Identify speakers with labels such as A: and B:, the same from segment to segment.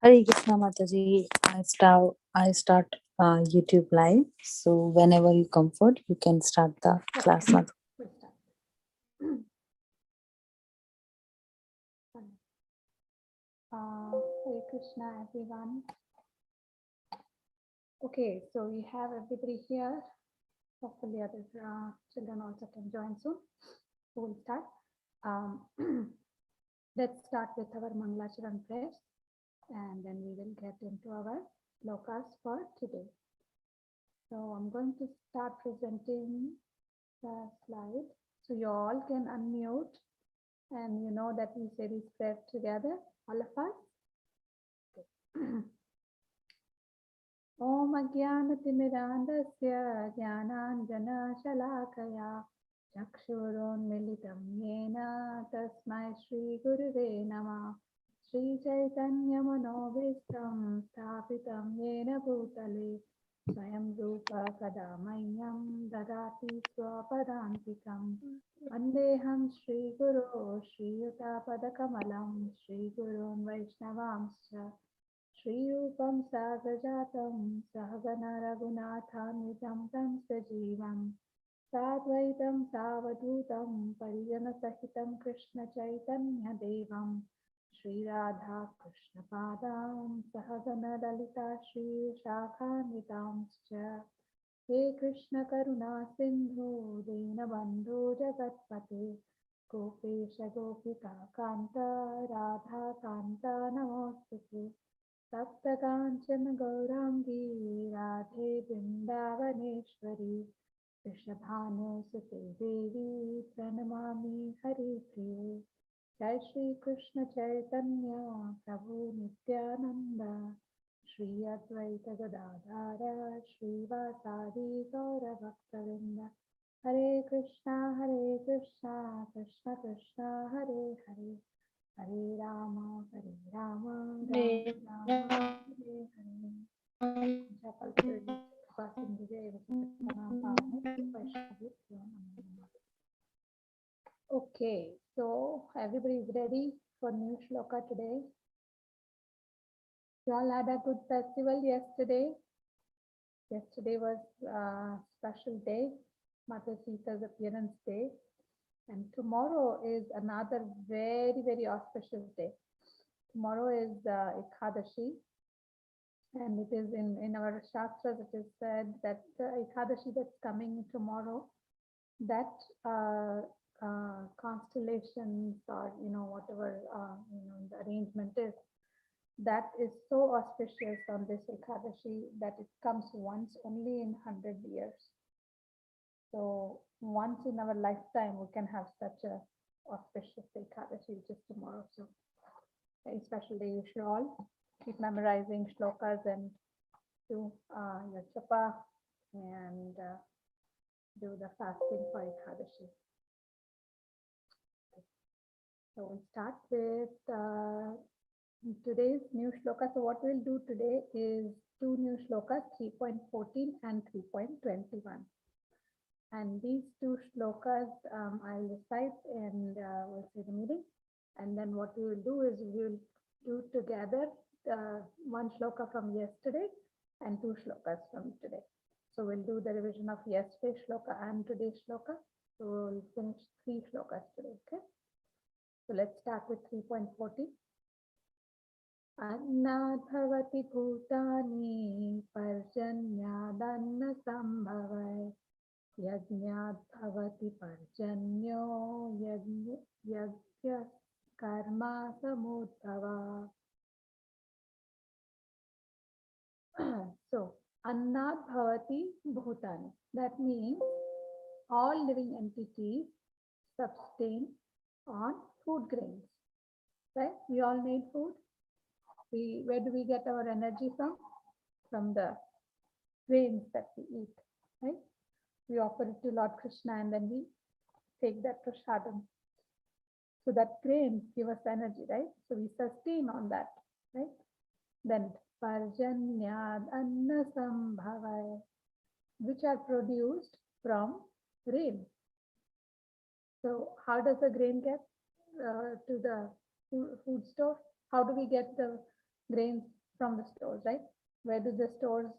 A: Hare Krishna Mataji. I start YouTube live. So whenever you comfort, you can start the class. Mataji.
B: We'll start. Hare Krishna, everyone. Okay, so we have everybody here. Hopefully, other children also can join soon. So we'll start. Let's start with our Mangalacharan prayers, and then we will get into our slokas for today. So I'm going to start presenting the slide, so you all can unmute, and you know that we say this prayer together, all of us. ॐ अज्ञानतिमिरान्धस्य ज्ञानाञ्जनशलाकया चक्षुरोन्मिलितं येन तस्मै श्रीगुरुवे नमः। श्रीचैतन्यमनोभीष्टं स्थापितं येन भूतले स्वयं रूप कदा मह्यं ददाति स्वपदान्तिकं। वन्देऽहं श्रीगुरो श्रीयुतापदकमलं श्रीगुरून् वैष्णवांश्च श्रीरूपं साग्रजातं सहगना रघुनाथान्वितं तं सजीवं साद्वैतं सावधूतं परिजनसहितं कृष्णचैतन्यदेवं श्रीराधा कृष्णपादां सहगना ललिता श्रीशाखान्वितांश्च हे कृष्णकरुणा सिन्धु दीनबन्धो जगत्पते गोपेश गोपिका कान्त राधाकान्त नमोऽस्तुते सप्तकाञ्चन गौराङ्गी राधे वृन्दावनेश्वरी वृषभानुसुते देवी प्रणमामि हरिप्रिये। जय श्री कृष्ण चैतन्य प्रभु नित्यानंद श्री अद्वैत गदाधर श्रीवासादि गौरभक्तवृंद। हरे कृष्णा कृष्ण कृष्ण हरे हरे, हरे राम राम हरे Okay, so everybody is ready for new shloka today. You all had a good festival yesterday. Yesterday was a special day, Mother Sita's appearance day. And tomorrow is another very, very auspicious day. Tomorrow is Ekadashi. And it is in our Shastras, it is said that Ekadashi that's coming tomorrow, that constellations or, whatever, the arrangement is, that is so auspicious on this Ekadashi that it comes once only in 100 years. So once in our lifetime, we can have such a auspicious Ekadashi, which is tomorrow. So very special day. You should all keep memorizing shlokas and do your japa and do the fasting for Ekadashi. So we'll start with today's new shloka. So what we'll do today is two new shlokas, 3.14 and 3.21. And these two shlokas I'll recite and we'll say the meaning. And then what we will do is we'll do together one shloka from yesterday and two shlokas from today. So we'll do the revision of yesterday's shloka and today's shloka. So we'll finish 3 shlokas today, okay? So let's start with 3.14. Annat bhavati bhutani parjanyadanna sambhavai yajñat bhavati parjanyo yajña karma samudbhava. So annat bhavati bhutani, that means all living entities sustain on food grains, right? We all need food. Where do we get our energy from? From the grains that we eat, right? We offer it to Lord Krishna and then we take that prasadam. So that grains give us energy, right? So we sustain on that, right? Then parjanyad anna sambhavai, which are produced from rain. So how does the grain get to the food store? How do we get the grains from the stores, right? Where do the stores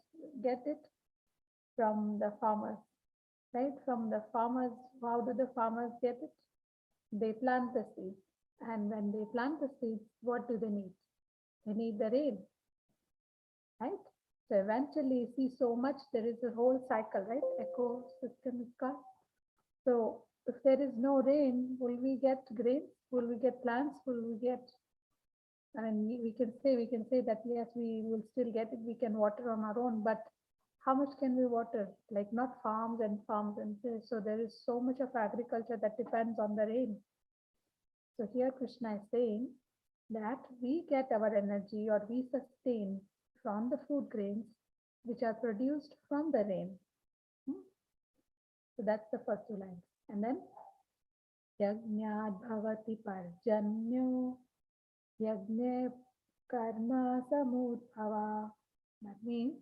B: get it? From the farmers, right? From the farmers. How do the farmers get it? They plant the seeds. And when they plant the seeds, what do they need? They need the rain, right? So eventually, see, so much, there is a whole cycle, right? Ecosystem is called. So if there is no rain, will we get grains? Will we get plants? Will we get, I mean, we can say that yes, we will still get it. We can water on our own, but how much can we water? Like not farms and farms and this. So there is so much of agriculture that depends on the rain. So here Krishna is saying that we get our energy or we sustain from the food grains which are produced from the rain. Hmm? So that's the first two lines. And then Yajnat Bhavati Parjanyo Yajne Karma Samudbhava. That means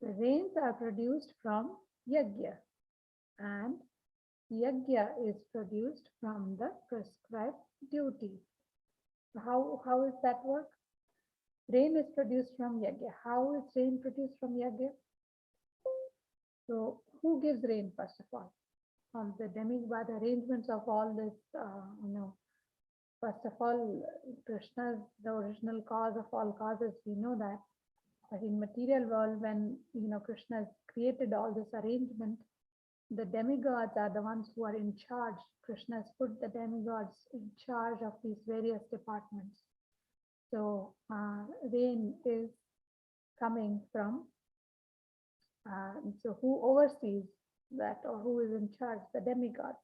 B: the rains are produced from Yajna, and Yajna is produced from the prescribed duties. How is that work? Rain is produced from Yajna. How is rain produced from Yajna? So who gives rain first of all? The demigod arrangements of all this, first of all, Krishna is the original cause of all causes. We know that. But in material world, when Krishna has created all this arrangement, the demigods are the ones who are in charge. Krishna has put the demigods in charge of these various departments. So rain is coming from, so who oversees that or who is in charge? The demigods.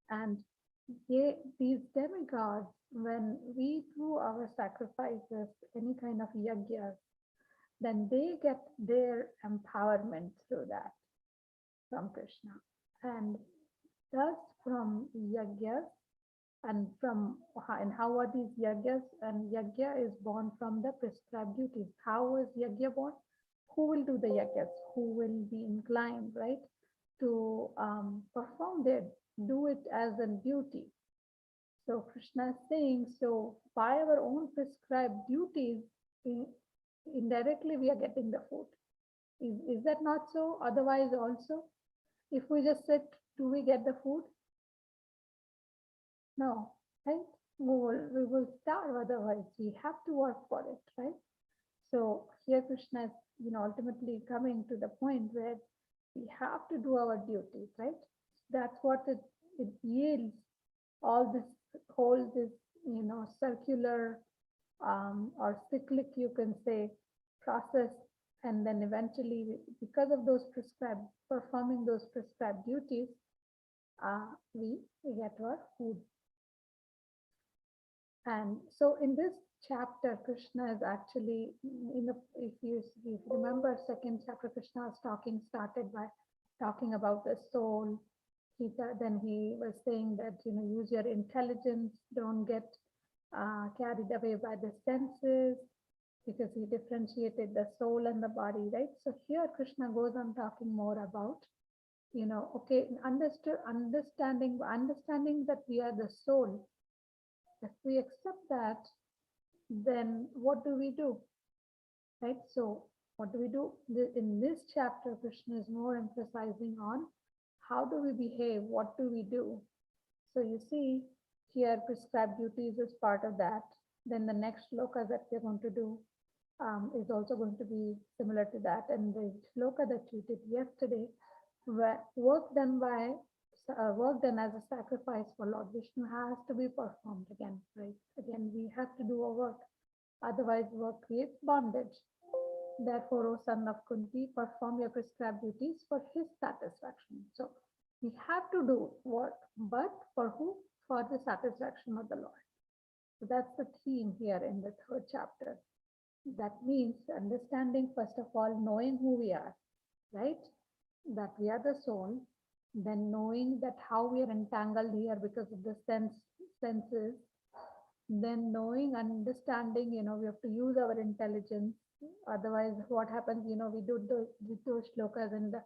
B: And these demigods, when we do our sacrifices, any kind of yagyas, then they get their empowerment through that from Krishna. And thus from yagyas and how are these yagyas? And yagya is born from the prescribed duties. How is yagya born? Who will do the yagyas? Who will be inclined, right, to perform their, do it as a duty? So Krishna is saying, so by our own prescribed duties, indirectly we are getting the food. Is that not so? Otherwise also, if we just sit, do we get the food? No, right? We will starve otherwise. We have to work for it, right? So here Krishna is, ultimately coming to the point where we have to do our duties, right? That's what it yields all this whole this circular or cyclic, you can say, process. And then eventually, because of those prescribed, performing those prescribed duties, we get our food. And so in this chapter, Krishna is actually, if you remember, second chapter, Krishna was started by talking about the soul. Then he was saying that, use your intelligence, don't get carried away by the senses, because he differentiated the soul and the body, right? So here Krishna goes on talking more about, okay, understanding that we are the soul. If we accept that, then what do we do? Right? So what do we do? In this chapter, Krishna is more emphasizing on how do we behave, what do we do? So you see here prescribed duties is part of that. Then the next shloka that we're going to do is also going to be similar to that. And the shloka that you did yesterday, work done as a sacrifice for Lord Vishnu has to be performed again, right? Again, we have to do our work. Otherwise, work creates bondage. Therefore, O son of Kunti, perform your prescribed duties for his satisfaction. So we have to do work, but for who? For the satisfaction of the Lord. So that's the theme here in the third chapter. That means understanding, first of all, knowing who we are, right? That we are the soul. Then knowing that how we are entangled here because of the senses. Then knowing, understanding, we have to use our intelligence. Otherwise, what happens, we do those shlokas in the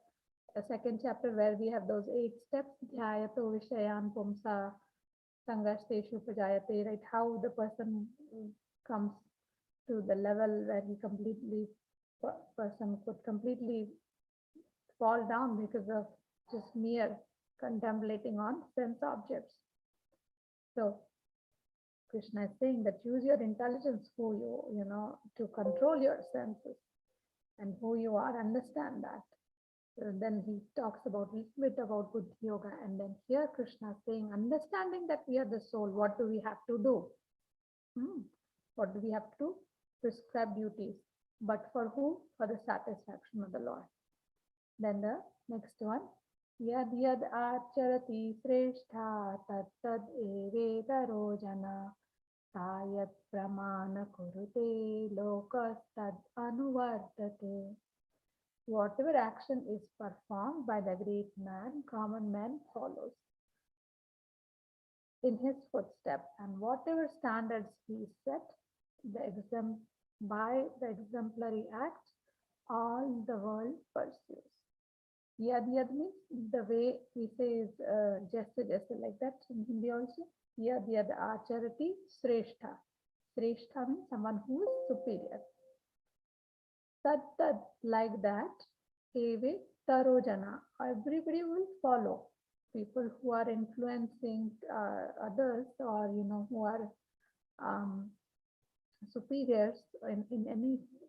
B: second chapter where we have those 8 steps, dhyato vishayan pumsa sangashteshu pajayate, right? How the person comes to the level where he completely person could completely fall down because of just mere contemplating on sense objects. So Krishna is saying that use your intelligence, who you know, to control your senses and who you are, understand that. Then he talks about a little bit about Buddhi Yoga, and then here Krishna is saying, understanding that we are the soul, what do we have to do? What do we have to prescribe duties? But for whom? For the satisfaction of the Lord. Then the next one, yad yad acharati sreshtha tad tad evedaro jana tayat pramana kurute lokas tad anuvartate. Whatever action is performed by the great man, common man follows in his footsteps, and whatever standards he set, by the exemplary act, all the world pursues. Yad yad means the way we say is just like that in Hindi also. Yad yad acharati sreshtha. Sreshtha means someone who is superior. Tad tad like that. Eve tarojana. Everybody will follow. People who are influencing others, or who are superiors in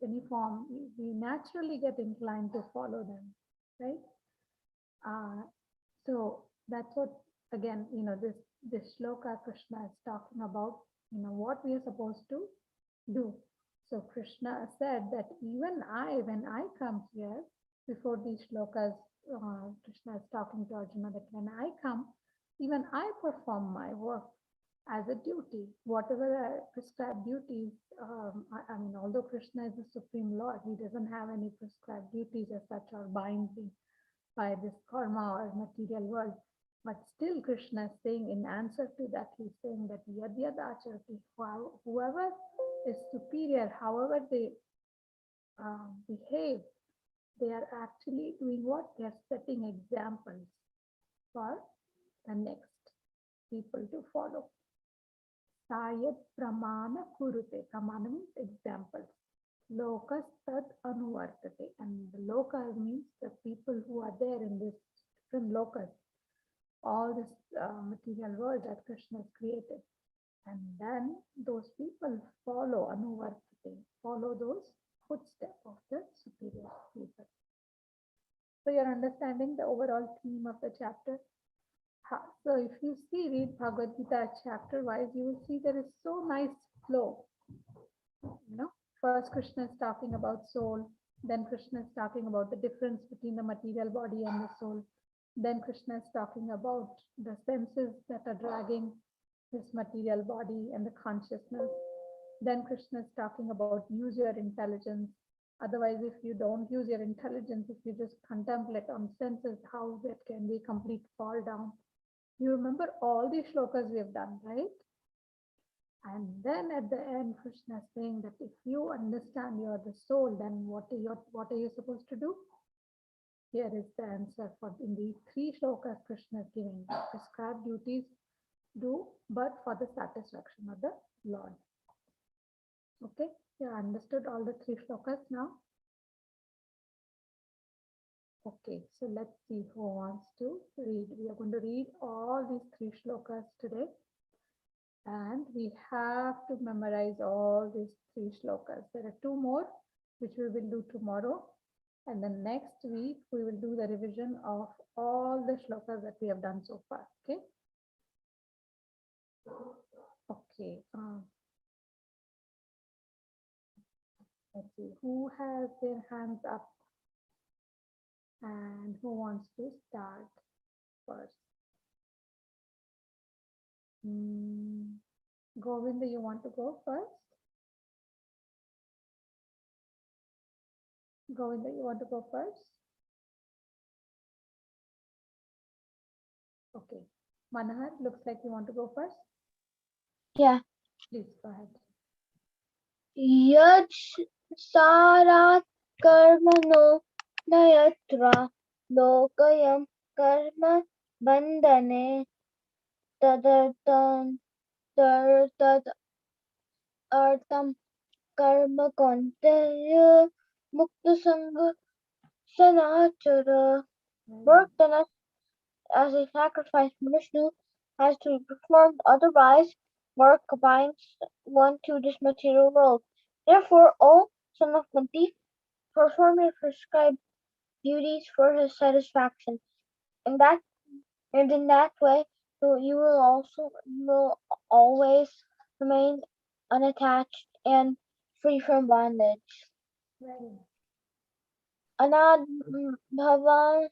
B: any form, we naturally get inclined to follow them, right? So that's what, again, this shloka Krishna is talking about, what we are supposed to do. So Krishna said that even when I come here, before these shlokas, Krishna is talking to Arjuna that when I come, even I perform my work as a duty, whatever prescribed duties. I mean, although Krishna is the Supreme Lord, he doesn't have any prescribed duties as such or binding by this karma or material world. But still Krishna is saying, in answer to that, he's saying that yad yad acharati, whoever is superior, however they behave, they are actually doing what? They are setting examples for the next people to follow. Sayat pramana kurute. Pramana means examples. Lokas tad anuvartate. And the lokas means the people who are there in this different lokas, all this material world that Krishna has created. And then those people follow anuvartate, follow those footsteps of the superior people. So you're understanding the overall theme of the chapter. So if you read Bhagavad Gita chapter wise, you will see there is so nice flow. First Krishna is talking about soul, then Krishna is talking about the difference between the material body and the soul. Then Krishna is talking about the senses that are dragging this material body and the consciousness. Then Krishna is talking about use your intelligence. Otherwise, if you don't use your intelligence, if you just contemplate on senses, how that can be complete fall down. You remember all these shlokas we have done, right? And then at the end, Krishna is saying that if you understand you are the soul, then what are you supposed to do? Here is the answer for in these three shlokas Krishna is giving. Prescribed duties do, but for the satisfaction of the Lord. Okay, you understood all the three shlokas now? Okay, so let's see who wants to read. We are going to read all these three shlokas today. And we have to memorize all these three shlokas. There are two more, which we will do tomorrow. And then next week, we will do the revision of all the shlokas that we have done so far. Okay. Okay. Let's see who has their hands up and who wants to start first. Govinda, you want to go first? Govinda, you want to go first? Okay. Manohar, looks like you want to go first.
C: Yeah.
B: Please go ahead.
C: Yad sarat karmano nayatra lokayam karma bandhane tadartam tartat artam karma kaunteya mukta sangha sanachara. Work done as a sacrifice Vishnu has to be performed, otherwise work binds one to this material world. Therefore, O son of Kunti, perform your prescribed duties for his satisfaction. In that and in that way, you will always remain unattached and free from bondage.
B: Very.
C: Anad bhavan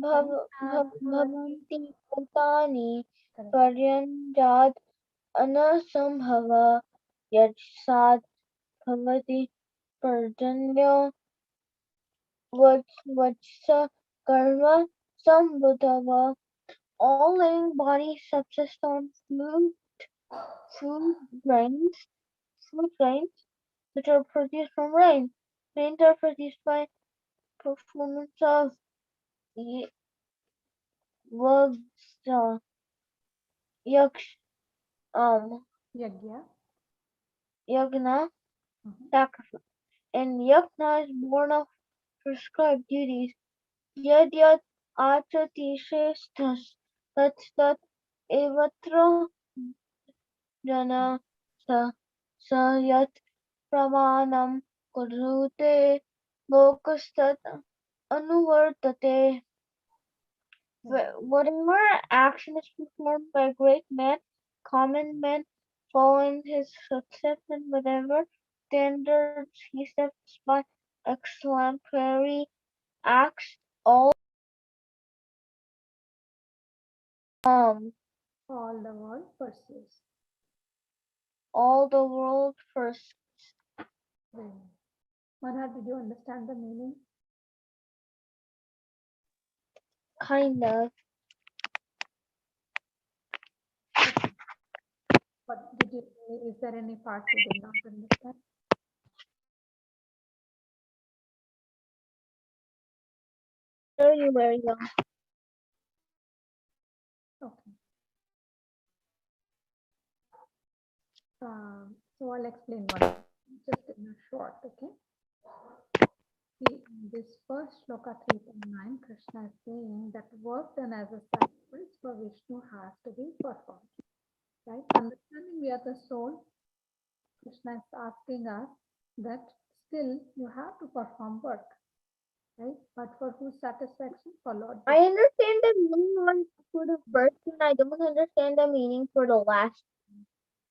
B: Anat bhavati.
C: bhavanti bhutani
B: Correct.
C: paryanjad anasambhava yajsad bhavati parjanyo vajsa karma sambhutava. All living bodies subsist on food grains, food grains which are produced from rain. Rains are produced by performance of y- vajra, yaksh,
B: Yagya.
C: yagna,
B: Mhm.
C: sacrifice. And yagna is born of prescribed duties. Yad yad achati shesthas tat tat evatra jana sa sa yat pramanam kurute lokastat anuvartate.
B: Very.
C: Whatever action is performed by a great man, common men following his footsteps, and whatever standards he sets by exemplary acts, um
B: All the world pursues.
C: all the world first
B: Very. Manhar, did you understand the meaning?
C: kind of.
B: But did you? Is there any part you did not understand?
C: Very very young.
B: Okay. So I'll explain one, just in a short. Okay. See, in this first shloka 3.9, Krishna is saying that work done as a sacrifice for Vishnu has to be performed. Right? Understanding we are the soul, Krishna is asking us that still you have to perform work. Right? But for whose satisfaction? For Lord
C: I
B: Vishnu.
C: understand the meaning for the first one. I don't understand the meaning for the last.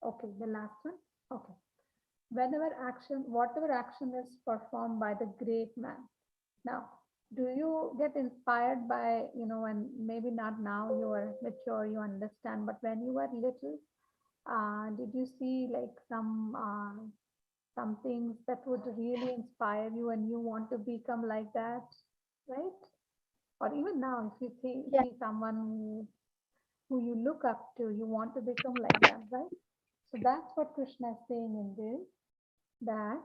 B: Okay, the last one. Okay. Whatever action is performed by the great man. Now, do you get inspired by, when maybe not now you are mature, you understand, but when you were little, did you see like some things that would really inspire you and you want to become like that, right? Or even now, if you
C: Yeah.
B: see someone who you look up to, you want to become like them, right? So that's what Krishna is saying in this, that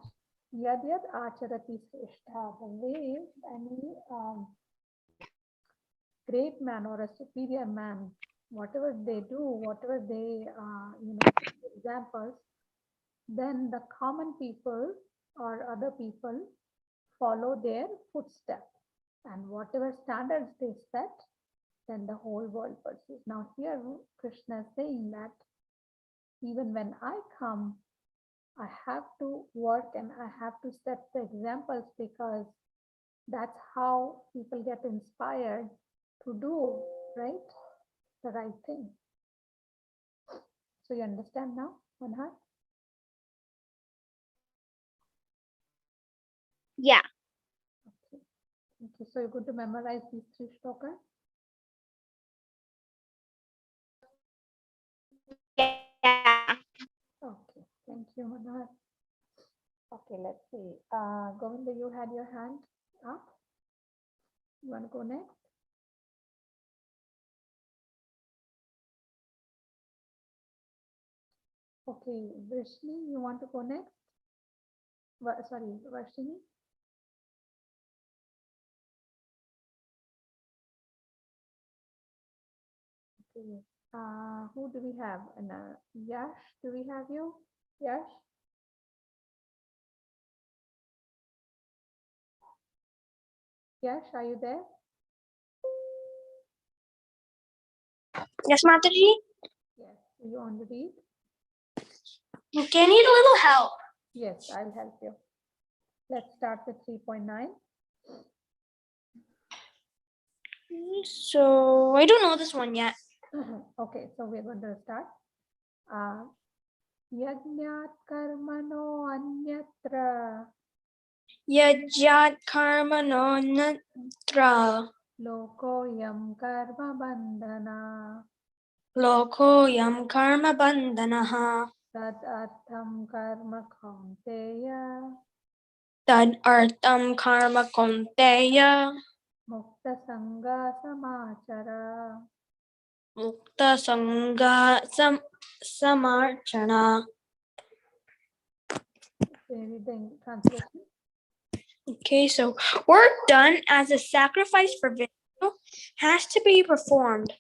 B: yad yad acharati sreshta, the way any great man or a superior man, whatever they do, whatever they, set examples, then the common people or other people follow their footsteps. And whatever standards they set, then the whole world pursues. Now, here Krishna is saying that even when I come, I have to work and I have to set the examples, because that's how people get inspired to do, right, the right thing. So you understand now, Manhar?
C: Yeah.
B: Okay. Okay. So you're going to memorize these three shlokas?
C: Yeah.
B: Okay. Thank you, Manhar. Okay, let's see. Govinda, you had your hand up. You want to go next? Okay, Vrishni, you want to go next? Sorry, Varshini? Okay. Who do we have? And Yash, do we have you? Yash? Yash, are you there?
D: Yes, Mataji?
B: Yes. Do you want to read?
D: Okay, I need a little help.
B: Yes, I'll help you. Let's start with 3.9.
D: So, I don't know this one yet.
B: Okay, so we're going to start. Yajnat karmano anyatra
D: Yajat karma no natra
B: lokoyam karma bandhana
D: loko yam karma bandhanaha
B: tad artham karma kaunteya
D: tad artam karma konteya
B: mukta sangha samachara.
D: mukta sangha samarchana.
B: Read the translation.
D: Okay, so work done as a sacrifice for Vishnu has to be performed.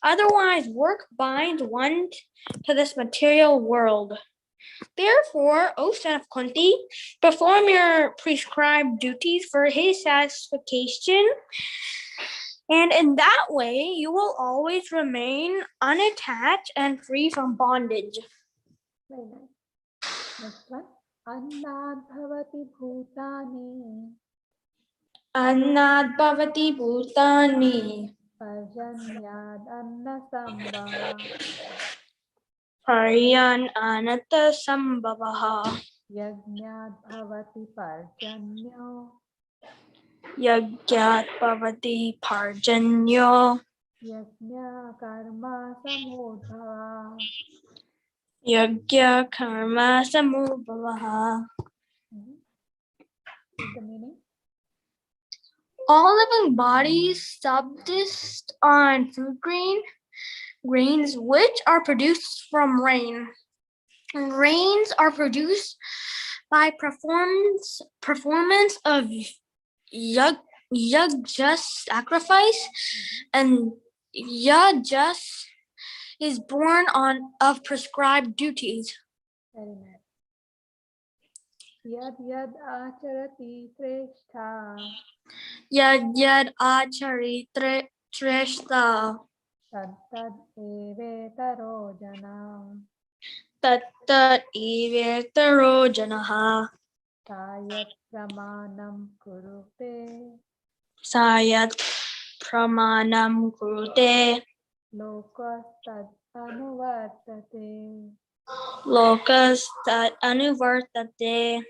D: Otherwise, work binds one to this material world. Therefore, O son of Kunti, perform your prescribed duties for his satisfaction, and in that way you will always remain unattached and free from bondage.
B: Very nice. Next one. Annad bhavati bhutani
D: Annad bhavati bhutani
B: parjanyad anna sambhava
D: paryan anata sambhavaha
B: yajnad bhavati parjanyo
D: yagyat bhavati parjanyo
B: yajna karma samudhava.
D: yagya karma samubhavaha.
B: Is the meaning?
D: All living bodies subsist on food grains which are produced from rain. Rains are produced by performance of yajna sacrifice, and yajna is born of prescribed duties.
B: Very nice. Yad yad acharati sreshtha
D: Yad achari treshta
B: tad tad evetaro jana
D: tattat ivetaro janaha
B: sayat pramanam kurute
D: sayat pramanam krute
B: lokas tad anuvartate.
D: lokas tat anuvartate.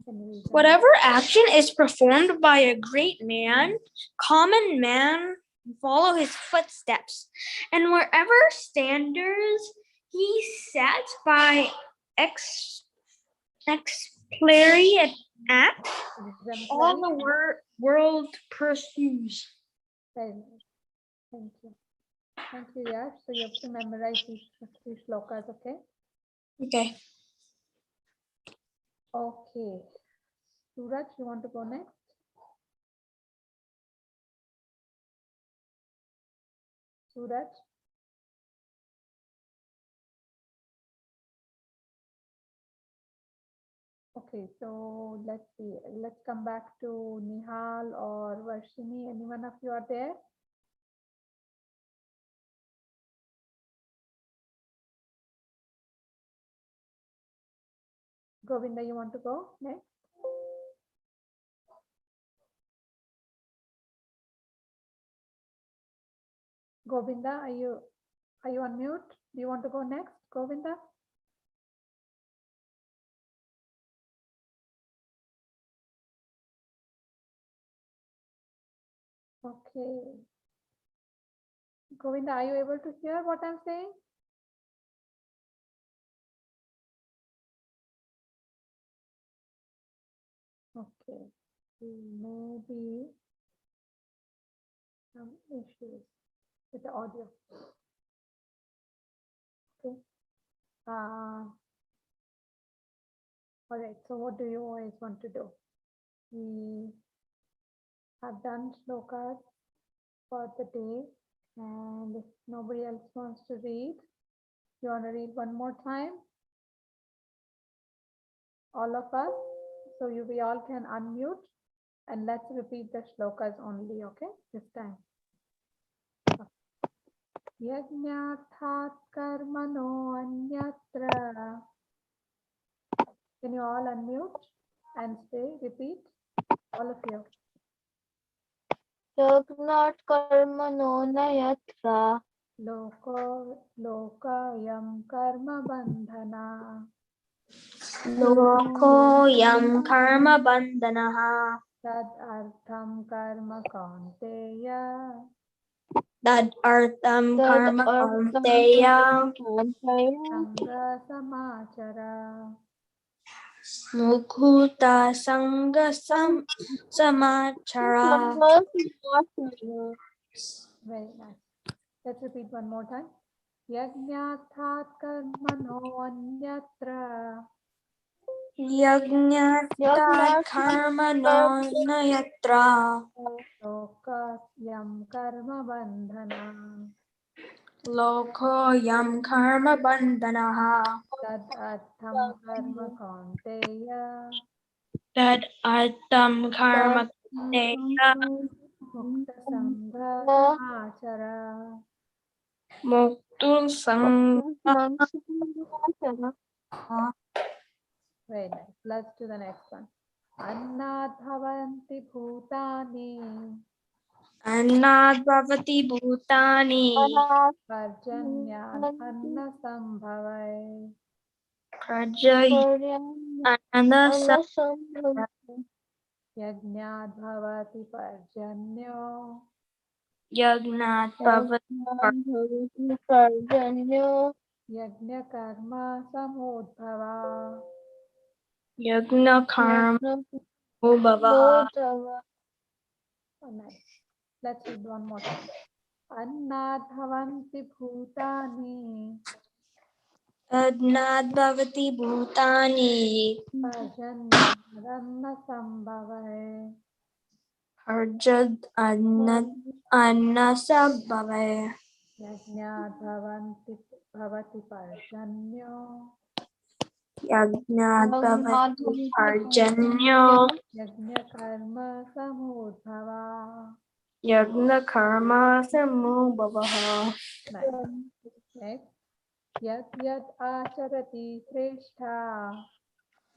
B: Confusion.
D: Whatever action is performed by a great man, common man follow his footsteps, and wherever standards he sets by exemplary act, all the world pursues.
B: Very nice. Thank you. Thank you, Yash. So you have to memorize these three slokas, okay?
D: Okay.
B: Okay. Suraj, you want to go next? Suraj? Okay, so let's see. Let's come back to Nihal or Varshini. Any one of you are there? Govinda, you want to go next? Govinda, are you on mute? Do you want to go next, Govinda? Okay. Govinda, are you able to hear what I'm saying? Okay. Maybe some issues with the audio. Okay. All right. So what do you always want to do? We have done slokas for the day, and if nobody else wants to read, you want to read one more time? All of us. So we all can unmute And let's repeat the shlokas only, okay? This time. Yajnathat karmano anyatra. Can you all unmute and say, repeat, all of you.
C: Yagnat karmano nayatra.
B: Lokayam karma bandhana.
D: Lokoyam karma bandhanaha.
B: Tad artham karma kaunteya.
D: Tad artham karma kaunteya.
B: Sangha samachara.
D: Mukhuta sangha samachara.
B: Very nice. Let's repeat one more time. Yajnathat karmano anyatra.
D: Yajnata karma no nayatra.
B: Lokasyam karma bandhana.
D: Lokoyam karma bandhanaha.
B: Tad artham karma kaunteya.
D: Tad artham karma kaunteya.
B: Mukta sangha samachara.
D: Muktu sangha.
B: Very nice. Let's do the next one. Annat bhavanti bhutani.
D: Annad bhavati bhutani.
B: Parjanyat anna sambhavai.
D: Prajay anandasa.
B: Yajnat bhavati parjanyo.
D: Yagnat bhavati
B: Yajna karma samudbhava.
D: yagna karma bhavaha.
B: Oh, nice. Let's read one more time. Annat bhavanti bhutani.
D: Annad bhavati bhutani.
B: Parjanyat anna sambhavai.
D: Arjad annasambhave.
B: Yajnat bhavati parjanyo.
D: Yagnat bhavati parjanyo.
B: Yajna karma samudbhava.
D: Yagna karma samubhavaha.
B: Nice. Next. Yat yat acharati shrestha.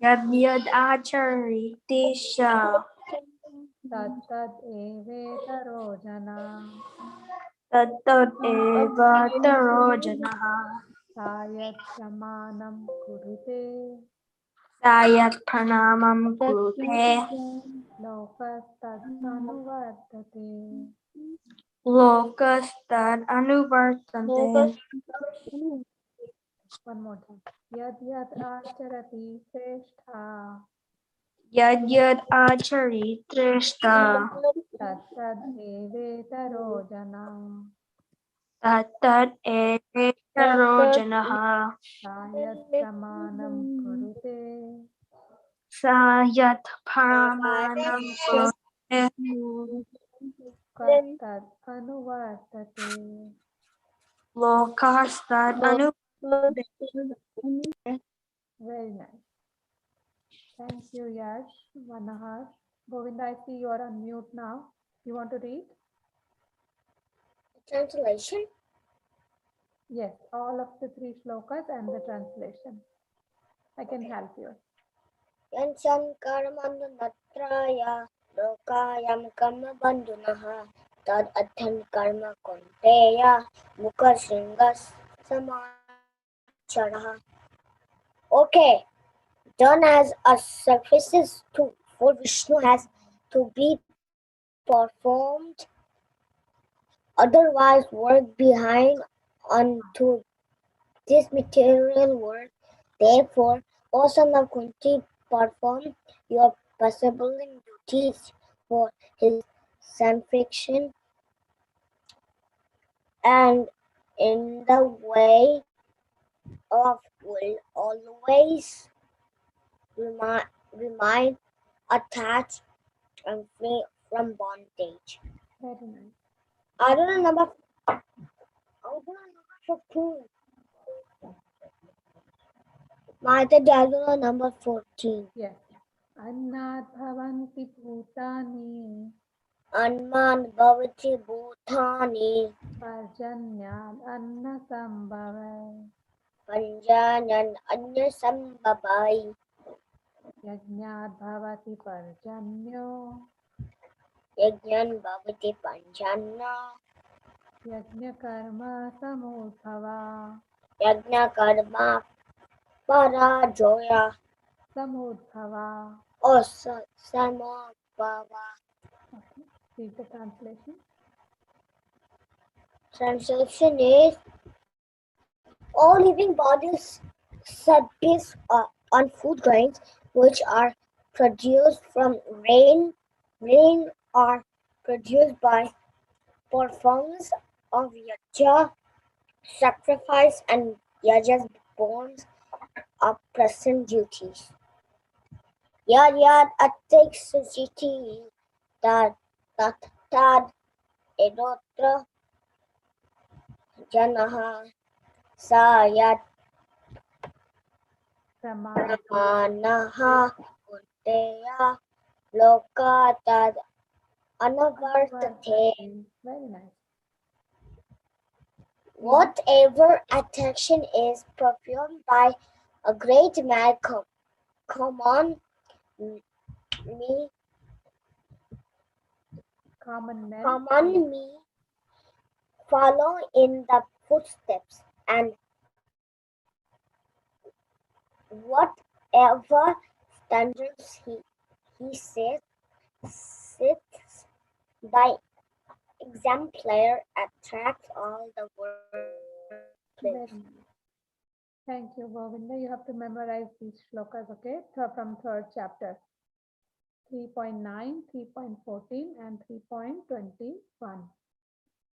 D: Yad yad achariti sha.
B: Tat tat evetaro jana.
D: Tad tad eva taro janaha.
B: Sayat samanam kurute.
D: Sayat pranamam krute.
B: Lokas tat anuvartate.
D: Lokastad anuvartante.
B: One more time. Yad yad acharati shrestha.
D: Yad yad achari trishta.
B: Tat tat evetaro jana.
D: Tad tad eva taro janaha.
B: Sayat samanam kurute.
D: Sayat paramanam krute.
B: Tat anuvartate.
D: Lokastad anuvartante.
B: Very nice. Thank you, Yash, Manahar. Govinda, I see you are on mute now. You want to read?
C: Translation.
B: Yes, all of the 3 shlokas and the translation. I can help you.
C: Yansam karmanu natraya lokayam karma bandhunaha tad athan karma konteya mukhasingas samacharaha. Okay, done as a services to for Vishnu has to be performed, otherwise work behind unto this material world. Therefore, O son of Kunti, perform your possible duties for his satisfaction and in the way of will always remain attached and free from bondage.
B: Very nice.
C: Arjuna number 15. Mata Arjuna number 14.
B: Yes, अन्नात् भवन्ति भूतानि
C: अन्नान् भवति भूतानि
B: पर्जन्यात् अन्नसम्भवै
C: पञ्चानन् अन्यसम्भवै
B: यज्ञात् भवति पर्जन्यो
C: यज्ञन् भवति पञ्चान्न
B: यज्ञकर्म समुद्भवा
C: यज्ञकर्म पराजय
B: समुद्भवा.
C: समोद्भव.
B: Okay. Read the translation.
C: Translation is all living bodies subsist on food grains which are produced from rain. Rain are produced by performance of yaja, sacrifice, and yaja's bonds are present duties. Yad yad atik sujiti tad tat tad edotra janaha sa yad pramanaha kunteya loka tad anavartate.
B: Very nice.
C: Whatever attraction is performed by a great man common me
B: Common men
C: follow in the footsteps, and whatever standards he sets by exemplar attracts all the
B: Very
C: world.
B: nice. Thank you, Govinda. You have to memorize these shlokas, okay? From third chapter. 3.9, 3.14, and 3.21.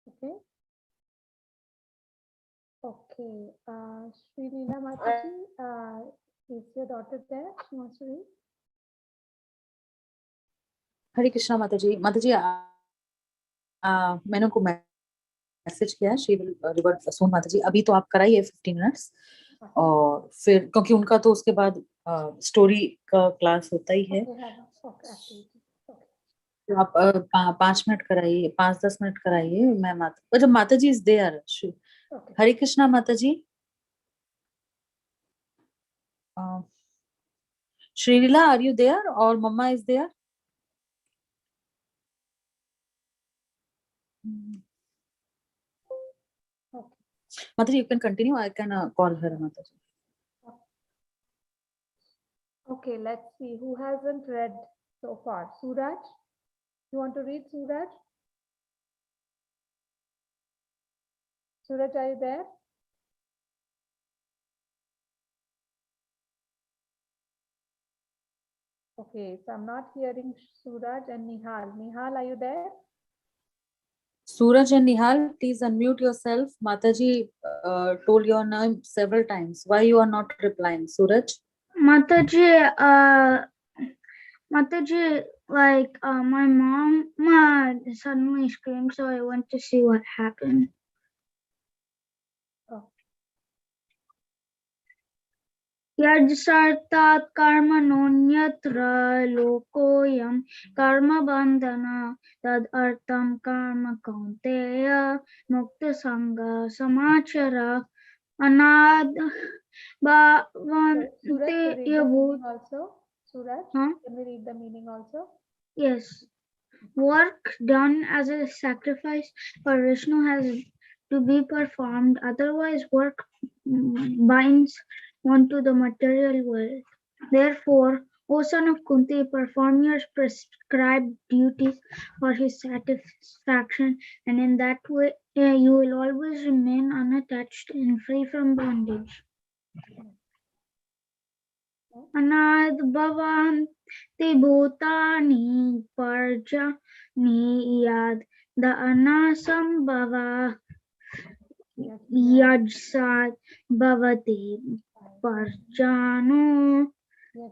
B: Okay. Okay. Sri Leela Mataji, is your daughter there? She wants to read.
A: हरे कृष्णा माता जी मैंने उनको message किया है, she will revert सून माता जी. अभी तो आप कराइए 15 minutes, और फिर क्योंकि उनका तो उसके बाद स्टोरी का क्लास होता ही है. तो आप 5 मिनट कराइए, 5-10 मिनट कराइए. मैं माता जब Mata ji is there. Hare Krishna Mata ji. Sreeleela, are you there और mama is there? Mataji, you can continue. I can call her, Mataji.
B: Okay, let's see who hasn't read so far. Suraj, you want to read, Suraj? Suraj, are you there? Okay, so I'm not hearing Suraj and Nihal. Nihal, are you there?
A: Suraj and Nihal, please unmute yourself. Mataji told your name several times. Why you are not replying, Suraj?
E: Mataji, like my mom suddenly screamed, so I went to see what happened. Yajsartat karma nonyatra lokoyam karma bandhana tad artam karma kaunteya mukta sangha samachara anad bhavante yabhut.
B: Also, Suraj,
E: Huh?
B: can we read the meaning also?
E: Yes. Work done as a sacrifice for Vishnu has to be performed, otherwise work binds one to the material world. Therefore, O son of Kunti, perform your prescribed duties for his satisfaction, and in that way you will always remain unattached and free from bondage. Anad bhavanti bhutani parja niyad dana sambhava yajsat bhavati parjano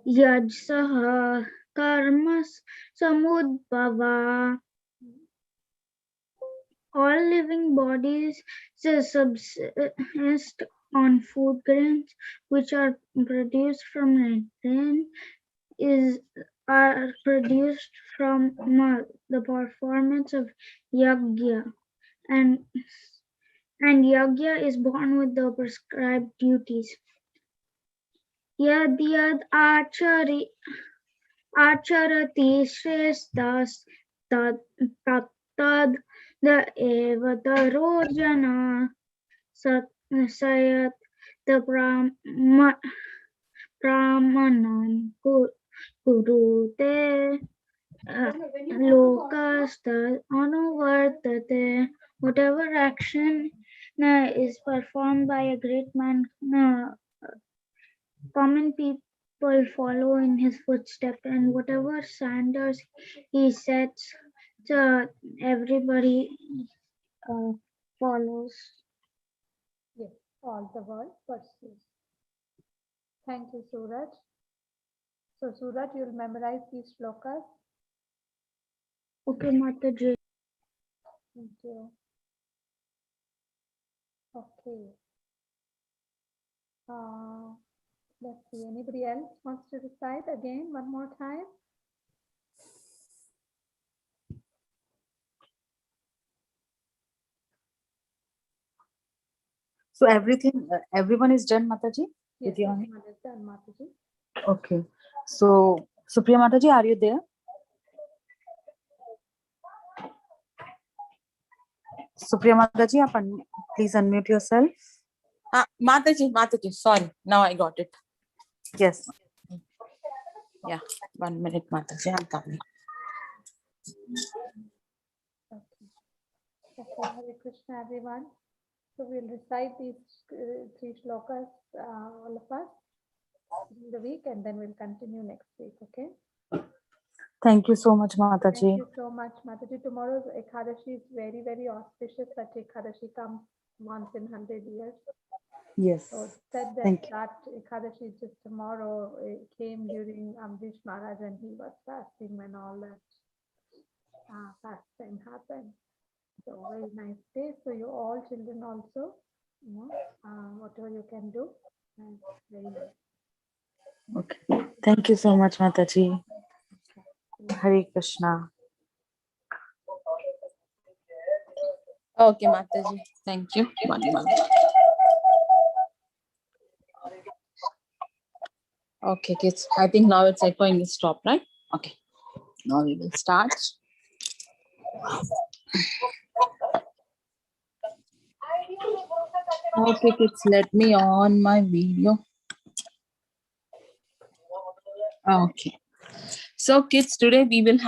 E: yajsaha karmas samudbhava. All living bodies subsist on food grains which are produced from rain. Rain is are produced from the performance of yajna, and yajna is born with the prescribed duties. Yad yad acharati shrestas tad tad the eva rojana sayat the pramanam kurute lokas tad anuvartate. Whatever action is performed by a great man, common people follow in his footsteps, and whatever standards he sets, everybody follows.
B: Yes, all the world pursues. Thank you, Suraj. So, Suraj, you'll memorize these slokas.
E: Okay, Mataji.
B: Thank you. Okay. Let's see. Anybody else wants to recite again one more time?
A: So everyone is done, Mataji?
B: Yes,
A: With your
B: everyone is done, Mataji.
A: Okay. So, Supriya Mataji, are you there? Supriya Mataji, please unmute yourself.
F: Mataji, sorry. Now I got it.
A: Yes.
F: Yeah, 1 minute, Mataji. I'm coming.
B: Okay. Okay, Hare Krishna, everyone. So we'll recite these 3 slokas, all of us, in the week, and then we'll continue next week, okay?
A: Thank you so much, Mataji.
B: Thank you so much, Mataji. Tomorrow's Ekadashi is very, very auspicious. That Ekadashi comes once in 100 years.
A: Yes.
B: So it's said that Ekadashi is just tomorrow. It came during Amrish Maharaj, and he was fasting when all that pastime happened. So very nice day. So you all children also, whatever you can do, and very nice.
A: Okay. Thank you so much, Mataji. Hare Krishna.
F: Okay, Mataji. Thank you. 1 month. Okay, kids. I think now it's echoing is stop, right? Okay. Now we will start. Okay, kids. Let me on my video. Okay. So, kids, today we will have